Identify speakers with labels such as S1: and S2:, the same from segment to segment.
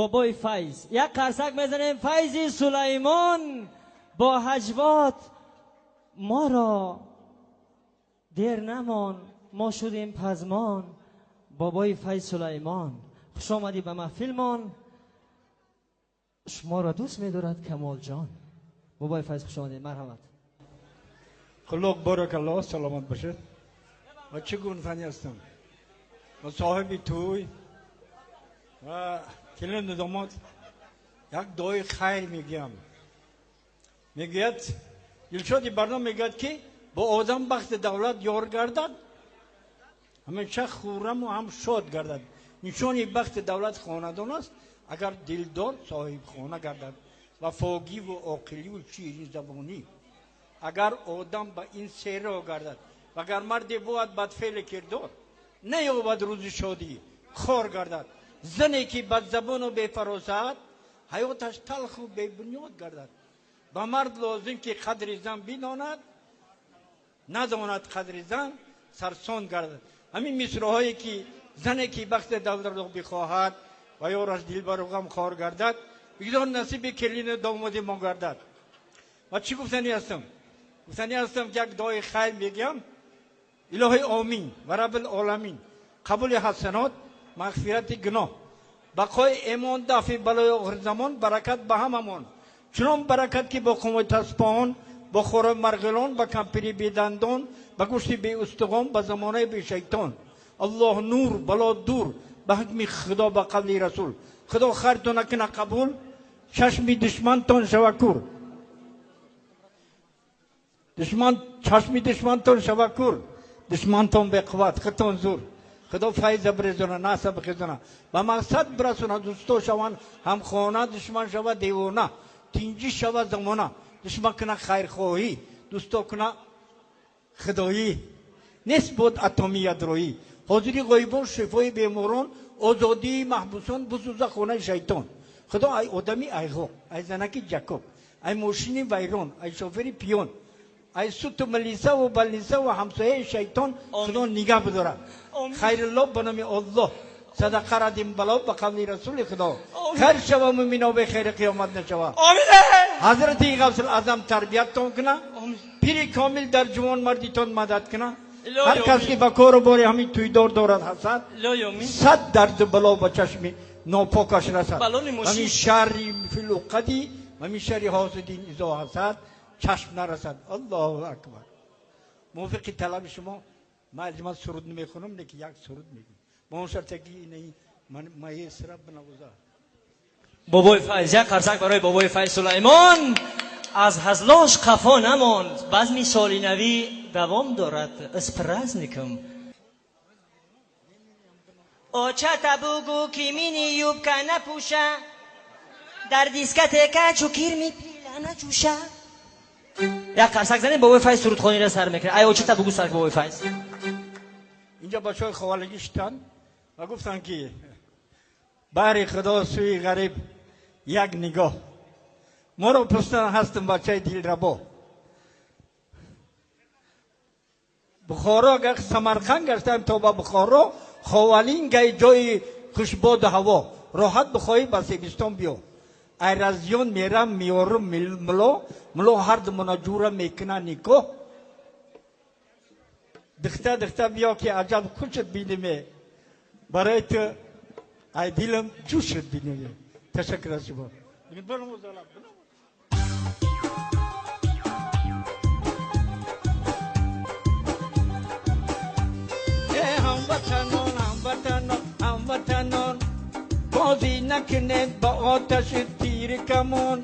S1: بابای فیض. یک قرصک میزنیم. فیضی سلیمان با هجوات ما را دیر نمان، ما شدیم پزمان. بابای فیض سلیمان خوش آمدی به محفلمان، شما را دوست می‌دارد کمال جان. بابای فیض خوش آمدید. مرحمت.
S2: خلوق بارک الله، سلامت باشید. و چه گونه هستم و صاحبی توی و کلین داماد یک دعای خیر میگم. میگوید دلشادی برنامه میگوید که با آدم وقت دولت یار گردد همیشه خورم و هم شاد گردد. نشانی وقت دولت خاندان است اگر دلدار صاحب خانه گردد. وفاگی و عاقلی و شیرین زبانی اگر آدم به این سه را گردد و اگر مردی بود بدفعل کردار نیابد روز شادی خار گردد. زنی که بد زبان و بی فراست حیاتش تلخ و بی بنیاد گردد. به مرد لازم که قدر زن بداند، نداند قدر زن سرسان گردد. همین مصرع‌هایی که زنی که وقت دولت را بخواهد و یارش دلبر و غم خوار گردد بگذار نصیب کلین داماد ما گردد. و چی گفتنی هستم؟ گفتنی هستم یک دعای خیر میگم. الهی آمین و رب العالمین قبول حسنات، مغفرت گناه، بقای ایمان، دفع بلای آخر زمان، برکت به هممان. چنان برکت که با قوت اسپان، با خور مرغلان، با کمپری بی دندان، با گوشت بی استخوان، با زمانه بی شیطان. الله نور بلا دور به حکم خدا با قبل رسول. خدا خیرتون نکنه قبول، چشم دشمن تون شوه کور. چشم دشمن تون شوه کور. دشمن تون به قوت خطون زور. خدا فیض برزونه ناسب خزونه با مقصد برسونه. دوستو شوان هم خانه، دشمن شوه دیوانه. تینجی شوه زمانه. دشمن کنه خیرخواهی، دوستو کنه خدایی. نیست بود اتمی یدرویی. حاضری غیبان، شفای بیماران، آزادی محبوسان، بسوزه خونه شیطان. خدا ای آدمی ایغا، ای زنکی جکوب، ای ماشینی ویران، ای شوفری پیون، ای سوت ملیسه و بلیسه و همسایه شیطان خدا نگاه بداره. خیر الله بنام الله صدقه را دیم بلا به قبل رسول خدا. خیر شوه مؤمنا به خیر قیامت نشوه. حضرت غوث الاعظم تربیت تون کنه. پیری کامل در جوان مردیتون مدد کنه. هر کس که با کار و باری همین توی دار دارد حسد، صد درد بلا با چشم ناپاکش رسد. همین شری فلوقدی همین شری حاسدین ازا حسد چشم نرسد. الله اکبر. موافق طلب شما من سرود نمیخونم، لیکن یک سرود میگم با اون شرط که اینه من یه سراب بنوازم.
S1: بابای فیض، یک قرصک برای بابای فیض سلیمان. از هزلاش قفا نماند، بزمی سالی نوی دوام دارد. اسپرز نکم آچه تبوگو کیمینی یوب که نپوشه، در دیسکت که چوکیر می پیله نجوشه. یک قرصک زنید بابای فیض سرودخوانی را سر میکنه. ای آچه تبوگو سر بابای فیض.
S2: اینجا بچه های خوالگیشتن و گفتن که بر خدا سوی غریب یک نگاه. ما رو پرستن هستم بچه دیل ربا. بخارا اگر سمرقند گشتم تا با بخارا خوالین گای جای خوشباد هوا. راحت بخواهی با سیبستان بیا. ای رزیان میرم میارم ملو هر دمونا جورا میکنه نیکو. دخته بیا که عجب کچت بینیمه برای تو ای دیلم جوشت بینیمه. تشکر از شما. هموطنان بازی نکنید با آتش تیر کمان.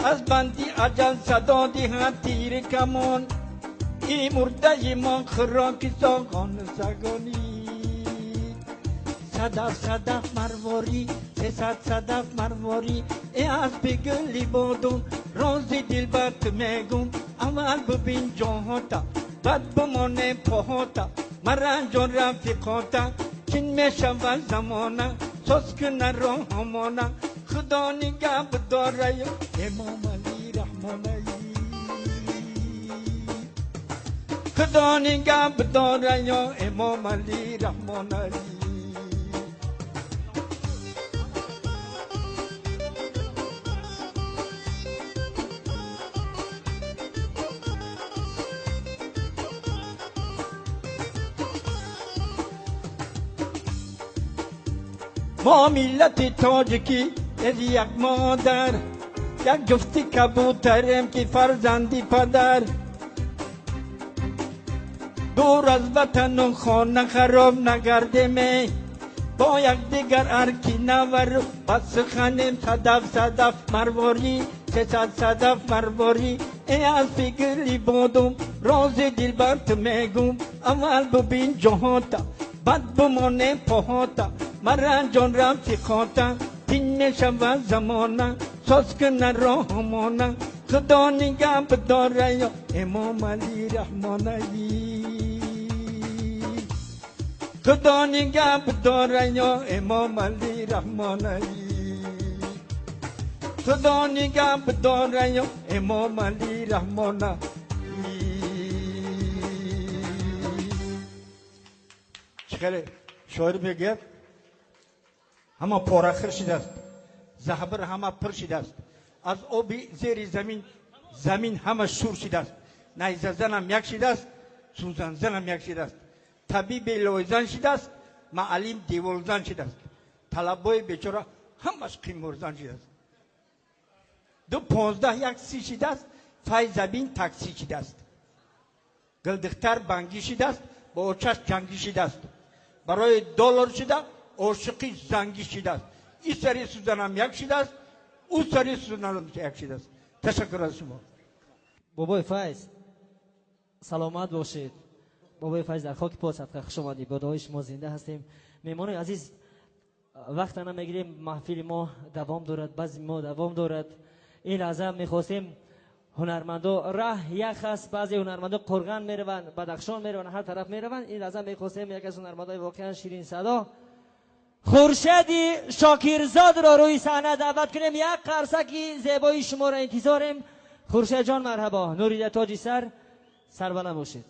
S2: از بندی اجل صدا دهد تیر کمان. این مرده من خراکی ساغان سگانی. صدف مرواری، 300 صدف مرواری. ای از بگلی بادون رازی دل برت میگم. اول ببین جاهاتا بعد بمانه پاهاتا. مرن جان رفیقاتا چین میشون زمانه. سوز کنه رو همانه. خدا نگه بداره امام علی رحمانه. خدا نگه بداره یا امام علی رحمانه. ما ملت تاجیکی از یک مادر، یک جفتی کبوتریم که فرزندی پدر. دور از وطن و خانه خراب نگردیم، با یک دیگر ارکی نور بس خانم صدف صدف مرواری، 300 صدف مرواری. ای از فکری بودم راز دل برت میگم، اول ببین جهاتا بعد بمانه پاهاتا، مرا جان رم سیخاتا تین میشود زمانه، ساز کنه راهمانه. خدا نگه بداره یا امام علی رحمانی، خدا نگه بداره یا امام علی رحمانی، خدا نگه بداره یا امام علی رحمانی. چخیلی شاعر بگه همه پارخر شده است، زهبر همه پر شده است، از آبی زیر زمین همه شور شده است. نیزه زنم یک شده است، سوزن زنم یک شده است، طبیب لویزن شده است، معلم دیولزن شده است، طلبای بیچاره همش قیمورزن شده است. 2-15 یک 30 شده است، فای زبین تاکسی شده است، گلدختر بانگی شده است، با اوچش جنگی شده است، برای دلار شده عاشقی زنگی شده است. این سری سوزنم یک شده است، او سری سوزنم یک شده است. تشکر از شما.
S1: بابای فیض سلامت باشید. بابای فیض در خاک پاس خوش آمدید. با دعای شما زنده هستیم. میمان عزیز وقت نمیگیریم، محفل ما دوام دارد، بعضی ما دوام دارد. این لحظه میخواستیم هنرمندا راه یک است، بعضی هنرمندا قرغن میروند، بدخشان میروند، هر طرف میروند. این لحظه میخواستیم یک از هنرمندای واقعا شیرین صدا خورشید شاکرزاد را روی صحنه دعوت کنیم. یک قرصکی زیبایی شما را انتظاریم. خورشید جان مرحبا، نوریده تاجی سر بلند باشید.